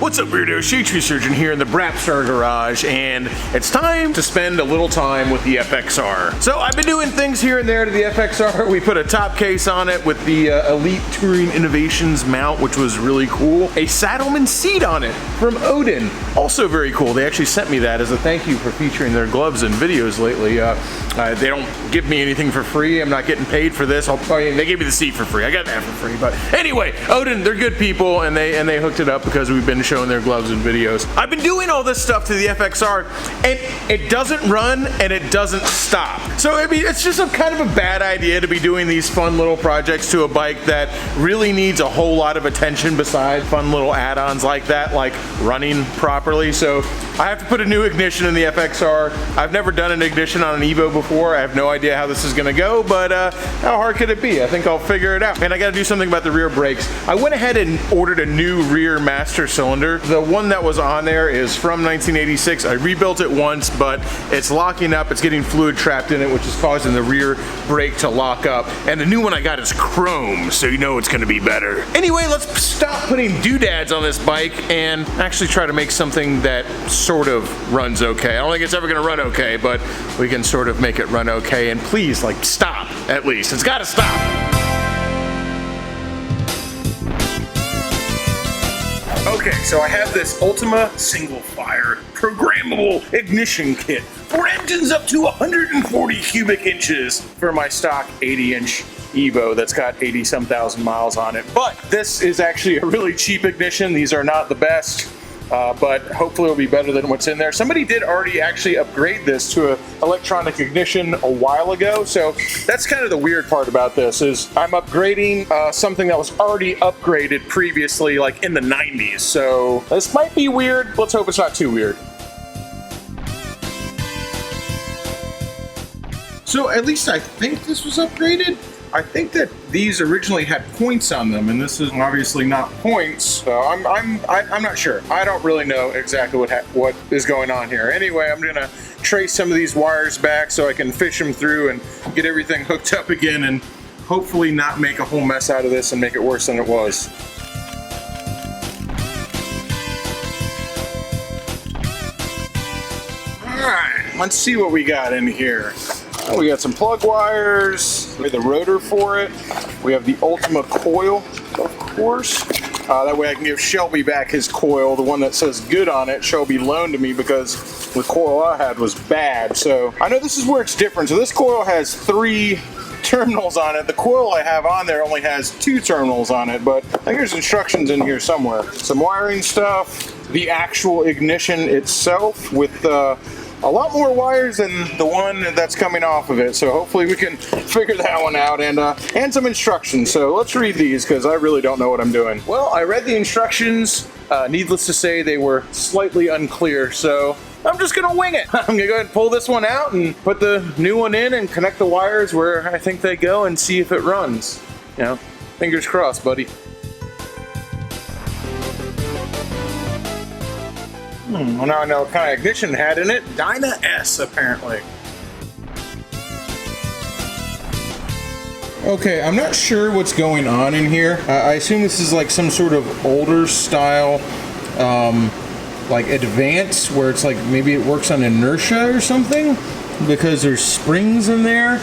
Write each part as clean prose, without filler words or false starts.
What's up, weirdo? Shadetree Surgeon here in the Brapstar garage, and it's time to spend a little time with the FXR. So I've been doing things here and there to the FXR. We put a top case on it with the Elite Touring Innovations mount, which was really cool. A Saddleman seat on it from Odin, also very cool. They actually sent me that as a thank you for featuring their gloves in videos lately. They don't give me anything for free. I'm not getting paid for this. They gave me the seat for free. I got that for free. But anyway, Odin, they're good people, and they hooked it up because we've been showing their gloves and videos. I've been doing all this stuff to the FXR, and it doesn't run and it doesn't stop. So I mean, it's just a kind of a bad idea to be doing these fun little projects to a bike that really needs a whole lot of attention besides fun little add-ons like that, like running properly. So I have to put a new ignition in the FXR. I've never done an ignition on an Evo before. I have no idea how this is gonna go, but how hard could it be? I think I'll figure it out. And I gotta do something about the rear brakes. I went ahead and ordered a new rear master cylinder. The one that was on there is from 1986. I rebuilt it once, but it's locking up. It's getting fluid trapped in it, which is causing the rear brake to lock up. And the new one I got is chrome, so you know it's gonna be better. Anyway, let's stop putting doodads on this bike and actually try to make something that sort of runs okay. I don't think it's ever gonna run okay, but we can sort of make it run okay. And please, like, stop at least. It's gotta stop. Okay, so I have this Ultima single fire programmable ignition kit for engines up to 140 cubic inches for my stock 80-inch Evo that's got 80-some thousand miles on it. But this is actually a really cheap ignition. These are not the best. But hopefully it'll be better than what's in there. Somebody did already actually upgrade this to an electronic ignition a while ago, so that's kind of the weird part about this, is I'm upgrading something that was already upgraded previously, like in the 90s, so this might be weird. Let's hope it's not too weird. So at least I think this was upgraded. I think that these originally had points on them, and this is obviously not points, so I'm not sure. I don't really know exactly what is going on here. Anyway, I'm gonna trace some of these wires back so I can fish them through and get everything hooked up again, and hopefully not make a whole mess out of this and make it worse than it was. All right, let's see what we got in here. We got some plug wires, we have the rotor for it, we have the Ultima coil, of course. That way I can give Shelby back his coil, the one that says good on it. Shelby loaned to me because the coil I had was bad. So I know this is where it's different. So this coil has 3 terminals on it. The coil I have on there only has 2 terminals on it, but I think there's instructions in here somewhere. Some wiring stuff, the actual ignition itself with a lot more wires than the one that's coming off of it, so hopefully we can figure that one out, and some instructions. So let's read these because I really don't know what I'm doing. Well, I read the instructions. Needless to say, they were slightly unclear, so I'm just gonna wing it. I'm gonna go ahead and pull this one out and put the new one in and connect the wires where I think they go and see if it runs. You know, fingers crossed, buddy. Well, now I know what kind of ignition it had in it. Dyna S, apparently. Okay, I'm not sure what's going on in here. I assume this is like some sort of older style, like advance, where it's like maybe it works on inertia or something, because there's springs in there.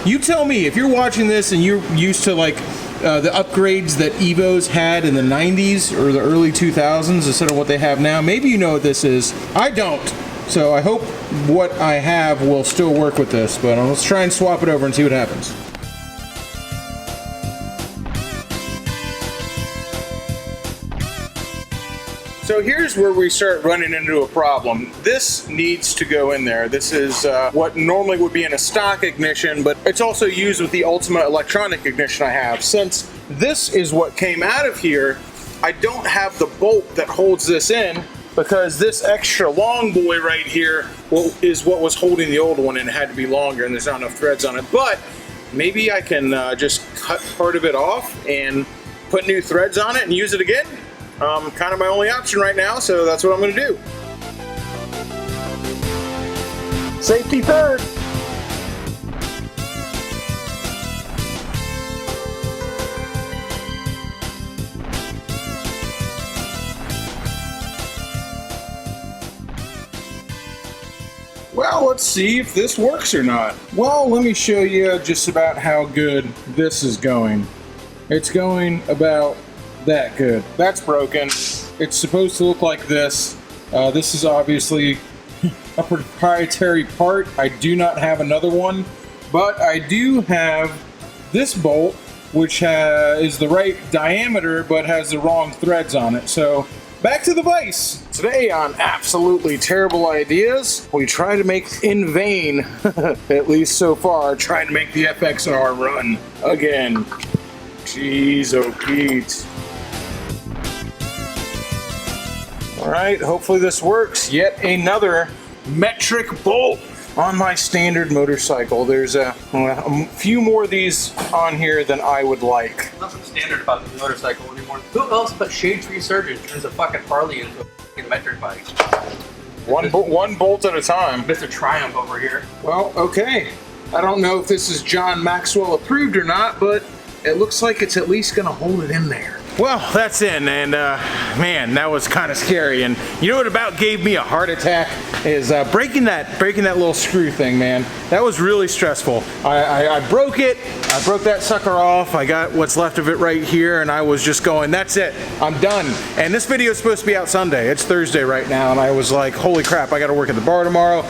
You tell me, if you're watching this and you're used to like the upgrades that Evos had in the 90s or the early 2000s instead of what they have now. Maybe you know what this is. I don't. So I hope what I have will still work with this, but let's try and swap it over and see what happens. So here's where we start running into a problem. This needs to go in there. This is what normally would be in a stock ignition, but it's also used with the Ultima electronic ignition I have. Since this is what came out of here, I don't have the bolt that holds this in, because this extra long boy right here is what was holding the old one, and it had to be longer, and there's not enough threads on it. But maybe I can just cut part of it off and put new threads on it and use it again. Kind of my only option right now, so that's what I'm going to do. Safety third. Well, let's see if this works or not. Well, let me show you just about how good this is going. It's going about that good. That's broken. It's supposed to look like this. This is obviously a proprietary part. I do not have another one, but I do have this bolt, which is the right diameter, but has the wrong threads on it. So back to the vise. Today on Absolutely Terrible Ideas, we try to make in vain, at least so far, trying to make the FXR run again. Jeez, oh Pete. All right, hopefully this works. Yet another metric bolt on my standard motorcycle. There's a few more of these on here than I would like. Nothing standard about the motorcycle anymore. Who else but shadetree surgeon turns a fucking Harley into a fucking metric bike? One bolt at a time. Mr. Triumph over here. Well, okay. I don't know if this is John Maxwell approved or not, but it looks like it's at least gonna hold it in there. Well, that's in, and man, that was kind of scary. And you know what about gave me a heart attack is breaking that little screw thing, man. That was really stressful. I broke it. I broke that sucker off. I got what's left of it right here, and I was just going, that's it. I'm done. And this video is supposed to be out Sunday. It's Thursday right now, and I was like, holy crap, I got to work at the bar tomorrow.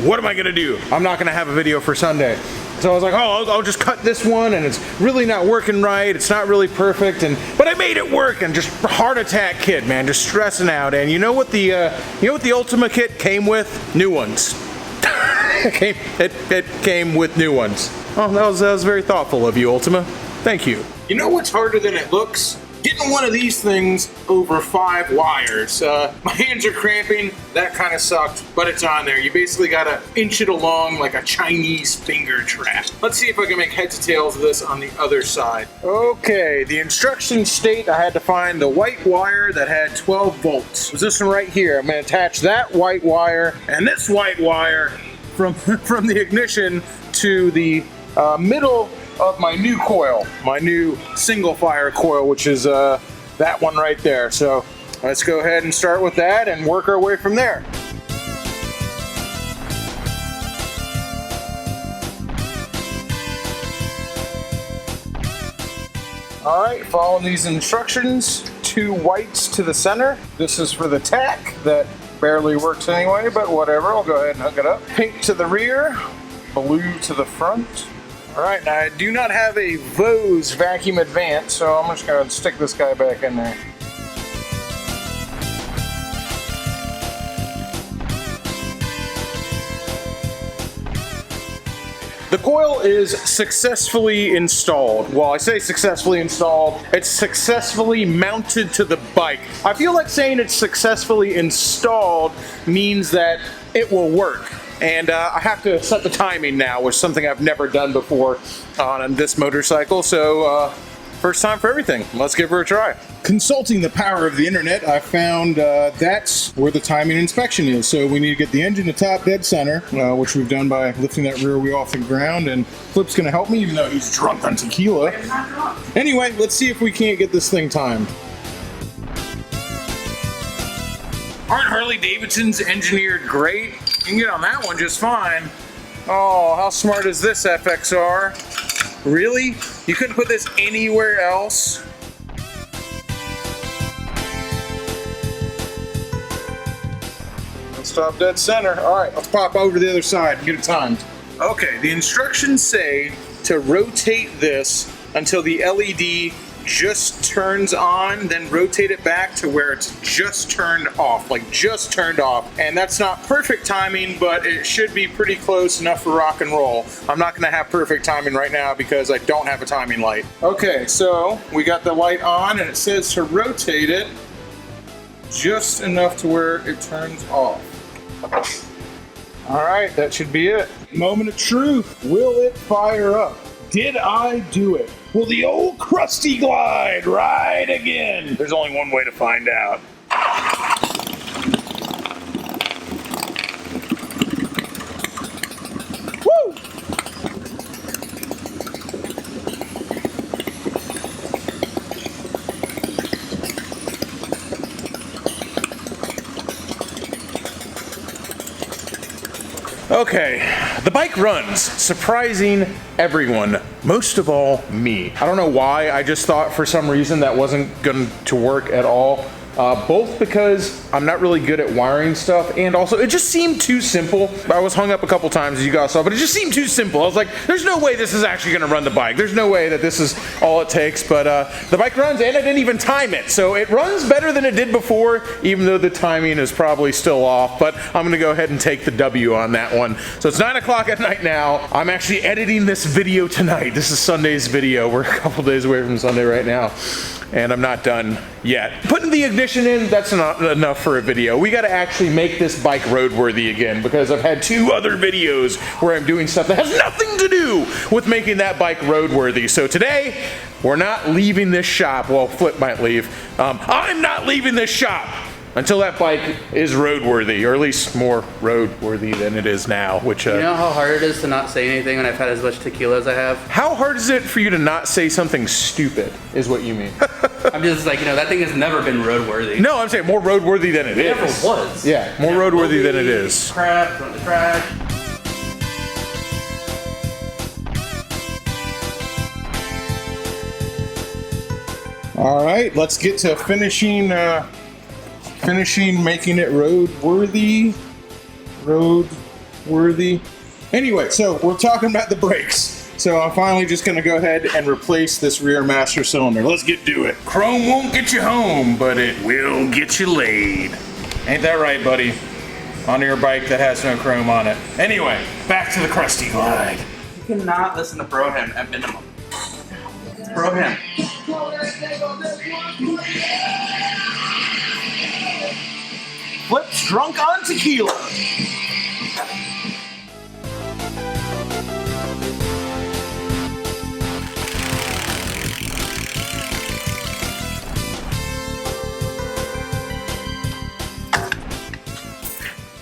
What am I gonna do? I'm not gonna have a video for Sunday. So I was like, oh, I'll just cut this one, and it's really not working right. It's not really perfect, but I made it work. And just heart attack kid, man, just stressing out. And you know what the Ultima kit came with? New ones. it came with new ones. Oh, that was very thoughtful of you, Ultima. Thank you. You know what's harder than it looks? Getting one of these things over 5 wires. My hands are cramping. That kind of sucked, but it's on there. You basically gotta inch it along like a Chinese finger trap. Let's see if I can make heads or tails of this on the other side. Okay, the instructions state I had to find the white wire that had 12 volts. It was this one right here. I'm gonna attach that white wire and this white wire from the ignition to the middle of my new coil, my new single fire coil, which is that one right there. So let's go ahead and start with that and work our way from there. All right, following these instructions, 2 whites to the center. This is for the tack that barely works anyway, but whatever, I'll go ahead and hook it up. Pink to the rear, blue to the front. All right, now I do not have a Vose vacuum advance, so I'm just gonna stick this guy back in there. The coil is successfully installed. Well, I say successfully installed, it's successfully mounted to the bike. I feel like saying it's successfully installed means that it will work. And I have to set the timing now, which is something I've never done before on this motorcycle. So first time for everything. Let's give her a try. Consulting the power of the internet, I found that's where the timing inspection is. So we need to get the engine to top dead center, which we've done by lifting that rear wheel off the ground. And Flip's gonna help me, even though he's drunk on tequila. Anyway, let's see if we can't get this thing timed. Aren't Harley Davidsons engineered great? You can get on that one just fine. Oh, how smart is this FXR? Really? You couldn't put this anywhere else? Let's stop dead center. All right, let's pop over to the other side and get it timed. Okay, the instructions say to rotate this until the LED just turns on, then rotate it back to where it's just turned off, like just turned off. And that's not perfect timing, but it should be pretty close enough for rock and roll. I'm not gonna have perfect timing right now because I don't have a timing light. Okay, so we got the light on and it says to rotate it just enough to where it turns off. All right, that should be it. Moment of truth. Will it fire up? Did I do it? Will the old crusty glide ride again? There's only one way to find out. Woo! Okay, the bike runs, surprising everyone, most of all me. I don't know why, I just thought for some reason that wasn't going to work at all. Both because I'm not really good at wiring stuff, and also it just seemed too simple. I was hung up a couple times, as you guys saw, but it just seemed too simple. I was like, there's no way this is actually gonna run the bike. There's no way that this is all it takes, but the bike runs, and I didn't even time it. So it runs better than it did before, even though the timing is probably still off, but I'm gonna go ahead and take the W on that one. So it's 9 o'clock at night now. I'm actually editing this video tonight. This is Sunday's video. We're a couple days away from Sunday right now, and I'm not done yet. Putting the ignition in, that's not enough for a video. We gotta actually make this bike roadworthy again, because I've had 2 other videos where I'm doing stuff that has nothing to do with making that bike roadworthy. So today, we're not leaving this shop. Well, Flip might leave. I'm not leaving this shop until that bike is roadworthy, or at least more roadworthy than it is now, which... You know how hard it is to not say anything when I've had as much tequila as I have? How hard is it for you to not say something stupid, is what you mean? I'm just like, that thing has never been roadworthy. No, I'm saying more roadworthy than it is. It never was. Yeah, more roadworthy than it is. Crap, from the trash. All right, let's get to finishing making it roadworthy. Anyway, so we're talking about the brakes. So I'm finally just gonna go ahead and replace this rear master cylinder. Let's get to it. Chrome won't get you home, but it will get you laid. Ain't that right, buddy? On your bike that has no chrome on it. Anyway, back to the Krusty Glide. You cannot listen to Broham at minimum. It's Broham. Flip's drunk on tequila.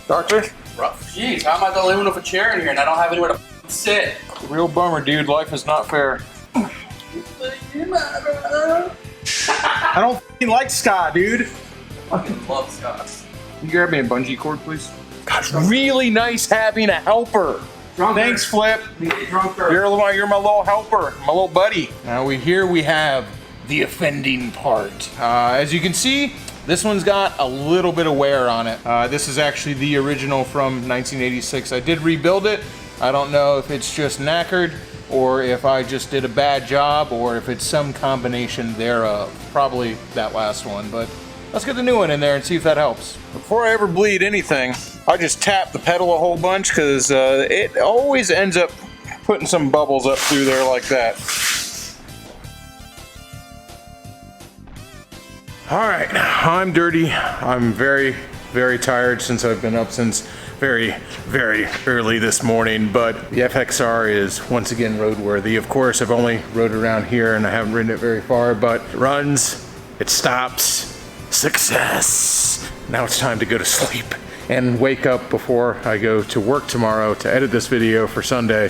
Doctor? Rough. Jeez, how am I the only one with a chair in here and I don't have anywhere to sit? Real bummer, dude. Life is not fair. I don't f***ing like ska, dude. I fucking love Scots. Can you grab me a bungee cord, please? Gosh, really nice having a helper. Drunker. Thanks, Flip. We get drunker. You're my little helper, my little buddy. Now here we have the offending part. As you can see, this one's got a little bit of wear on it. This is actually the original from 1986. I did rebuild it. I don't know if it's just knackered, or if I just did a bad job, or if it's some combination thereof. Probably that last one, but let's get the new one in there and see if that helps. Before I ever bleed anything, I just tap the pedal a whole bunch, because it always ends up putting some bubbles up through there like that. All right, I'm dirty. I'm very, very tired since I've been up since very, very early this morning, but the FXR is once again roadworthy. Of course, I've only rode around here and I haven't ridden it very far, but it runs, it stops, success. Now it's time to go to sleep and wake up before I go to work tomorrow to edit this video for Sunday.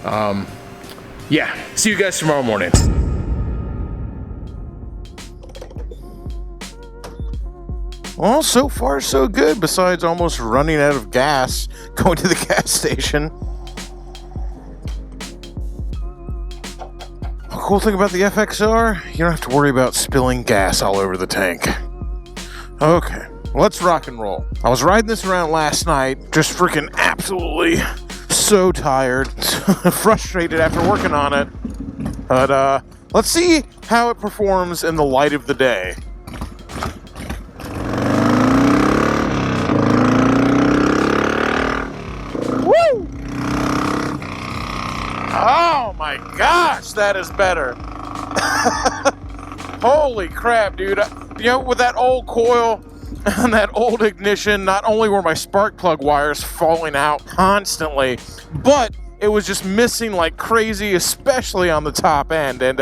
Yeah, see you guys tomorrow morning. Well, so far so good, besides almost running out of gas going to the gas station. The cool thing about the FXR, you don't have to worry about spilling gas all over the tank. Okay, let's rock and roll. I was riding this around last night, just freaking absolutely so tired, frustrated after working on it. But let's see how it performs in the light of the day. Woo! Oh my gosh, that is better. Holy crap, dude. You know, with that old coil and that old ignition, not only were my spark plug wires falling out constantly, but it was just missing like crazy, especially on the top end. And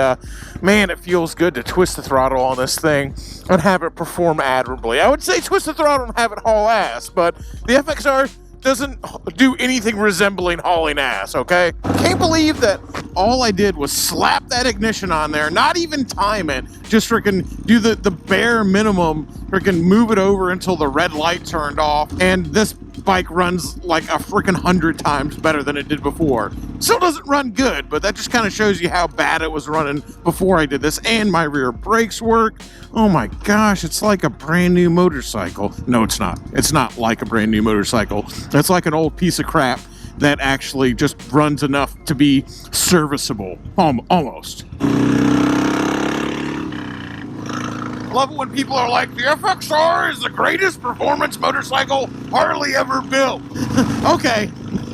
man, it feels good to twist the throttle on this thing and have it perform admirably. I would say twist the throttle and have it haul ass, but the FXR doesn't do anything resembling hauling ass, okay? Can't believe that all I did was slap that ignition on there, not even time it, just freaking do the bare minimum, freaking move it over until the red light turned off, and this bike runs like a freaking 100 times better than it did before. Still doesn't run good, but that just kind of shows you how bad it was running before I did this. And my rear brakes work. Oh my gosh, it's like a brand new motorcycle. No, it's not. It's not like a brand new motorcycle. It's like an old piece of crap that actually just runs enough to be serviceable. Almost. I love it when people are like, the FXR is the greatest performance motorcycle Harley ever built. Okay,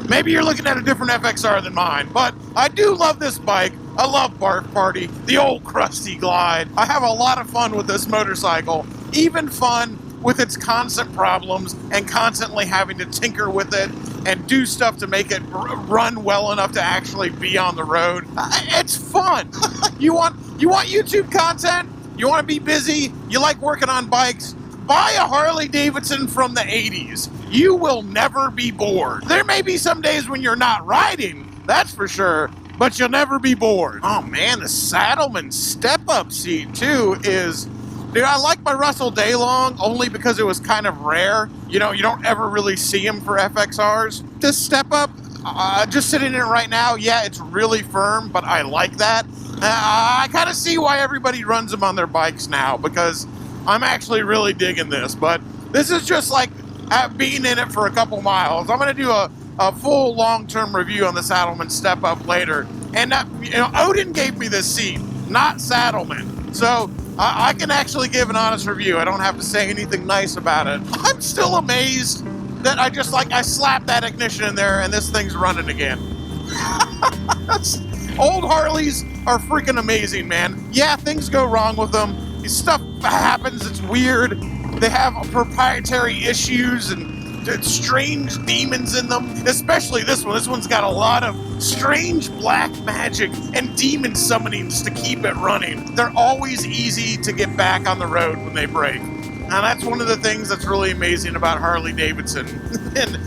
maybe you're looking at a different FXR than mine, but I do love this bike. I love Barf Party, the old crusty glide. I have a lot of fun with this motorcycle, even fun with its constant problems and constantly having to tinker with it and do stuff to make it run well enough to actually be on the road. It's fun. You want YouTube content? You want to be busy? You like working on bikes? Buy a Harley Davidson from the 80s. You will never be bored. There may be some days when you're not riding, that's for sure, but you'll never be bored. Oh man, the Saddleman step-up seat too is... Dude, I like my Russell Daylong only because it was kind of rare. You know, you don't ever really see them for FXRs. This step-up, just sitting in it right now, yeah, it's really firm, but I like that. I kind of see why everybody runs them on their bikes now, because I'm actually really digging this. But this is just like being in it for a couple miles. I'm going to do a full long-term review on the Saddleman step-up later. And, you know, Odin gave me this seat, not Saddleman. So I can actually give an honest review. I don't have to say anything nice about it. I'm still amazed that I slapped that ignition in there and this thing's running again. Old Harleys are freaking amazing, man. Yeah, things go wrong with them. Stuff happens, it's weird. They have proprietary issues and strange demons in them. Especially this one. This one's got a lot of strange black magic and demon summonings to keep it running. They're always easy to get back on the road when they break. And that's one of the things that's really amazing about Harley Davidson. And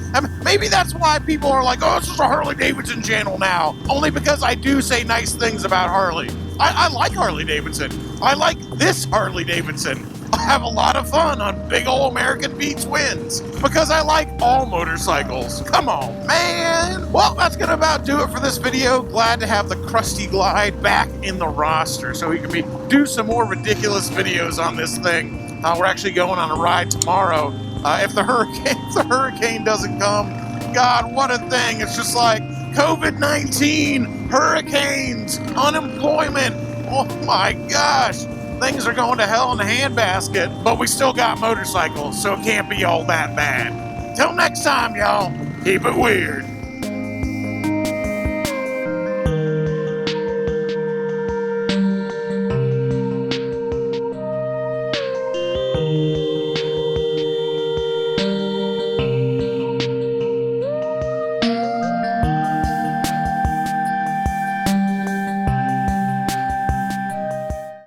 maybe that's why people are like, oh, this is a Harley Davidson channel now. Only because I do say nice things about Harley. I like Harley Davidson. I like this Harley Davidson. I have a lot of fun on big ol' American Beats wins because I like all motorcycles. Come on, man. Well, that's gonna about do it for this video. Glad to have the Krusty Glide back in the roster so we can do some more ridiculous videos on this thing. We're actually going on a ride tomorrow. If the hurricane doesn't come, God, what a thing. It's just like COVID-19, hurricanes, unemployment. Oh my gosh. Things are going to hell in a handbasket, but we still got motorcycles, so it can't be all that bad. Till next time, y'all, keep it weird.